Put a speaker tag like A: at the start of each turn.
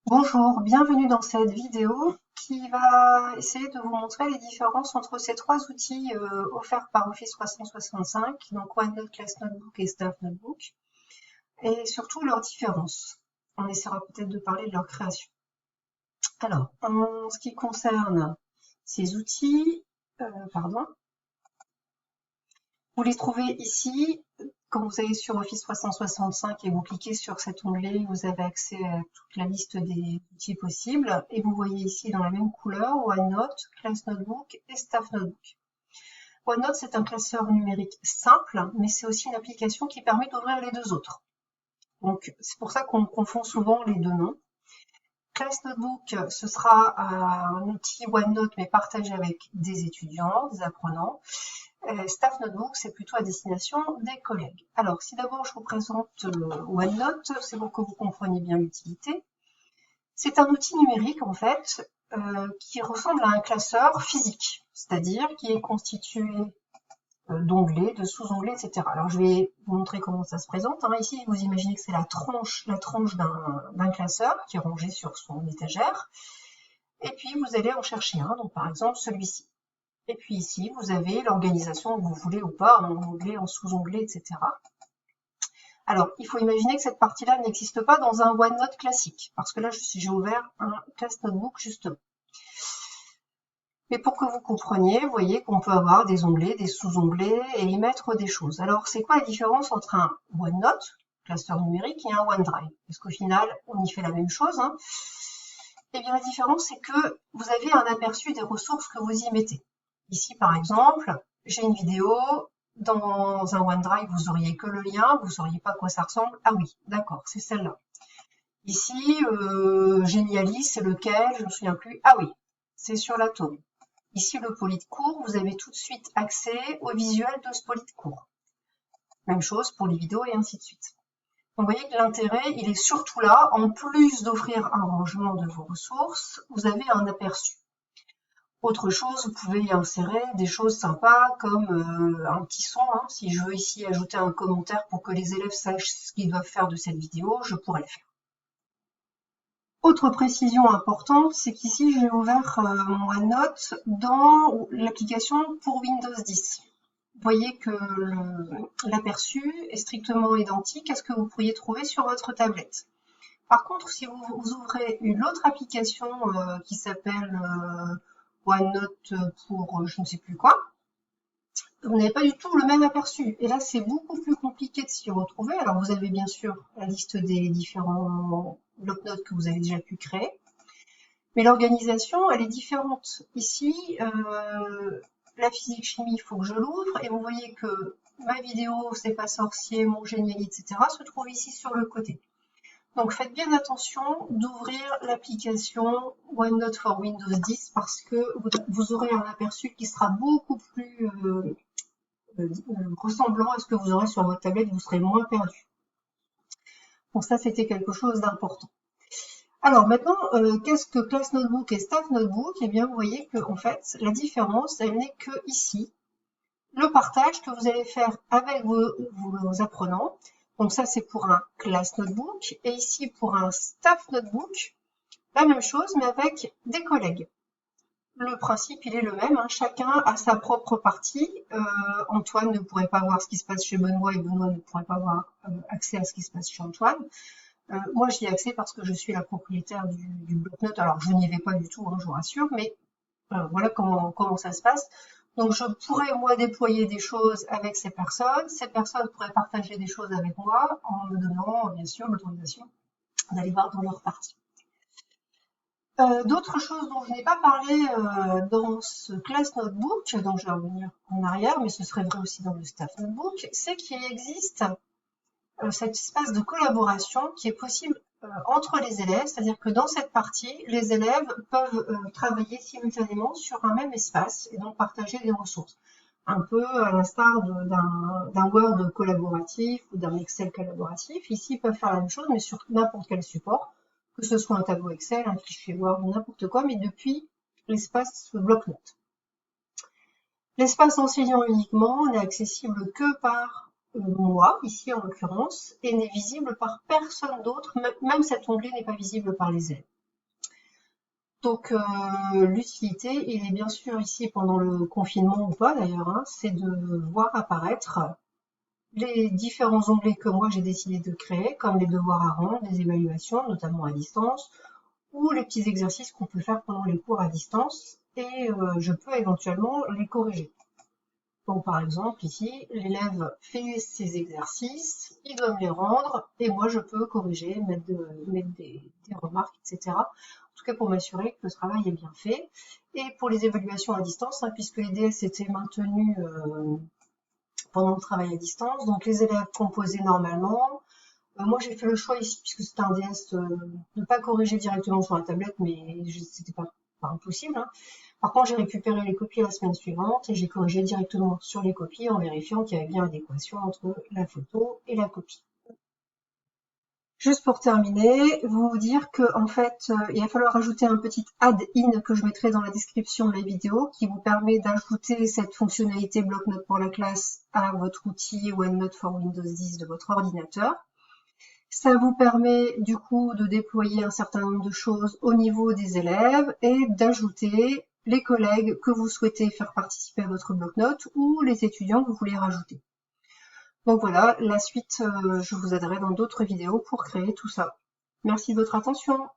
A: Bonjour, bienvenue dans cette vidéo qui va essayer de vous montrer les différences entre ces trois outils offerts par Office 365, donc OneNote, Class Notebook et Staff Notebook, et surtout leurs différences. On essaiera peut-être de parler de leur création. Alors, en ce qui concerne ces outils, vous les trouvez ici. Quand vous allez sur Office 365 et vous cliquez sur cet onglet, vous avez accès à toute la liste des outils possibles. Et vous voyez ici dans la même couleur OneNote, Class Notebook et Staff Notebook. OneNote, c'est un classeur numérique simple, mais c'est aussi une application qui permet d'ouvrir les deux autres. Donc, c'est pour ça qu'on confond souvent les deux noms. Class Notebook, ce sera un outil OneNote, mais partagé avec des étudiants, des apprenants. Staff Notebook, c'est plutôt à destination des collègues. Alors, si d'abord je vous présente OneNote, c'est pour que vous compreniez bien l'utilité. C'est un outil numérique, en fait, qui ressemble à un classeur physique, c'est-à-dire qui est constitué d'onglets, de sous-onglets, etc. Alors, je vais vous montrer comment ça se présente. Ici, vous imaginez que c'est la tranche d'un classeur qui est rangé sur son étagère. Et puis, vous allez en chercher un, donc par exemple celui-ci. Et puis ici, vous avez l'organisation que vous voulez ou pas, en onglet, en sous-onglet, etc. Alors, il faut imaginer que cette partie-là n'existe pas dans un OneNote classique, parce que là, j'ai ouvert un Class Notebook justement. Mais pour que vous compreniez, vous voyez qu'on peut avoir des onglets, des sous-onglets et y mettre des choses. Alors, c'est quoi la différence entre un OneNote, classeur numérique, et un OneDrive? Parce qu'au final, on y fait la même chose. Eh bien, la différence, c'est que vous avez un aperçu des ressources que vous y mettez. Ici, par exemple, j'ai une vidéo. Dans un OneDrive, vous auriez que le lien, vous ne sauriez pas à quoi ça ressemble. Ah oui, d'accord, c'est celle-là. Ici, Geniali, c'est lequel? Je ne me souviens plus. Ah oui, c'est sur l'atome. Ici, le poli de cours, vous avez tout de suite accès au visuel de ce poli de cours. Même chose pour les vidéos et ainsi de suite. Donc, vous voyez que l'intérêt, il est surtout là. En plus d'offrir un rangement de vos ressources, vous avez un aperçu. Autre chose, vous pouvez y insérer des choses sympas comme un petit son. Si je veux ici ajouter un commentaire pour que les élèves sachent ce qu'ils doivent faire de cette vidéo, je pourrais le faire. Autre précision importante, c'est qu'ici j'ai ouvert mon OneNote dans l'application pour Windows 10. Vous voyez que l'aperçu est strictement identique à ce que vous pourriez trouver sur votre tablette. Par contre, si vous ouvrez une autre application qui s'appelle OneNote pour je ne sais plus quoi, vous n'avez pas du tout le même aperçu. Et là, c'est beaucoup plus compliqué de s'y retrouver. Alors, vous avez bien sûr la liste des différents blocs-notes que vous avez déjà pu créer. Mais l'organisation, elle est différente. Ici, la physique-chimie, il faut que je l'ouvre. Et vous voyez que ma vidéo, c'est pas sorcier, mon génial, etc. se trouve ici sur le côté. Donc faites bien attention d'ouvrir l'application OneNote for Windows 10 parce que vous aurez un aperçu qui sera beaucoup plus ressemblant à ce que vous aurez sur votre tablette, vous serez moins perdu. Bon, ça c'était quelque chose d'important. Alors maintenant, qu'est-ce que Class Notebook et Staff Notebook? Eh bien, vous voyez que en fait, la différence, elle n'est que ici. Le partage que vous allez faire avec vos apprenants. Donc ça, c'est pour un Class Notebook. Et ici, pour un Staff Notebook, la même chose, mais avec des collègues. Le principe, il est le même. Chacun a sa propre partie. Antoine ne pourrait pas voir ce qui se passe chez Benoît et Benoît ne pourrait pas avoir accès à ce qui se passe chez Antoine. Moi, j'y ai accès parce que je suis la propriétaire du bloc-notes. Alors, je n'y vais pas du tout, je vous rassure, mais voilà comment ça se passe. Donc, je pourrais, moi, déployer des choses avec ces personnes. Ces personnes pourraient partager des choses avec moi en me donnant, bien sûr, l'autorisation d'aller voir dans leur partie. D'autres choses dont je n'ai pas parlé dans ce Class Notebook, dont je vais revenir en arrière, mais ce serait vrai aussi dans le Staff Notebook, c'est qu'il existe cet espace de collaboration qui est possible entre les élèves, c'est-à-dire que dans cette partie, les élèves peuvent travailler simultanément sur un même espace et donc partager des ressources. Un peu à l'instar d'un Word collaboratif ou d'un Excel collaboratif. Ici, ils peuvent faire la même chose, mais sur n'importe quel support, que ce soit un tableau Excel, un fichier Word ou n'importe quoi, mais depuis l'espace bloc-notes. L'espace enseignant uniquement n'est accessible que par moi, ici en l'occurrence, et n'est visible par personne d'autre, même cet onglet n'est pas visible par les élèves. Donc l'utilité, il est bien sûr ici pendant le confinement ou pas d'ailleurs, hein, c'est de voir apparaître les différents onglets que moi j'ai décidé de créer, comme les devoirs à rendre, les évaluations, notamment à distance, ou les petits exercices qu'on peut faire pendant les cours à distance, et je peux éventuellement les corriger. Donc par exemple ici, l'élève fait ses exercices, il doit me les rendre, et moi je peux corriger, mettre des remarques, etc. En tout cas pour m'assurer que le travail est bien fait. Et pour les évaluations à distance, hein, puisque les DS étaient maintenus pendant le travail à distance, donc les élèves composaient normalement. Moi j'ai fait le choix ici, puisque c'était un DS, de ne pas corriger directement sur la tablette, mais c'était pas impossible, hein. Par contre, j'ai récupéré les copies la semaine suivante et j'ai corrigé directement sur les copies en vérifiant qu'il y avait bien adéquation entre la photo et la copie. Juste pour terminer, vous dire que en fait, il va falloir ajouter un petit add-in que je mettrai dans la description de la vidéo qui vous permet d'ajouter cette fonctionnalité bloc-notes pour la classe à votre outil OneNote for Windows 10 de votre ordinateur. Ça vous permet du coup de déployer un certain nombre de choses au niveau des élèves et d'ajouter les collègues que vous souhaitez faire participer à votre bloc-notes ou les étudiants que vous voulez rajouter. Donc voilà, la suite, je vous aiderai dans d'autres vidéos pour créer tout ça. Merci de votre attention.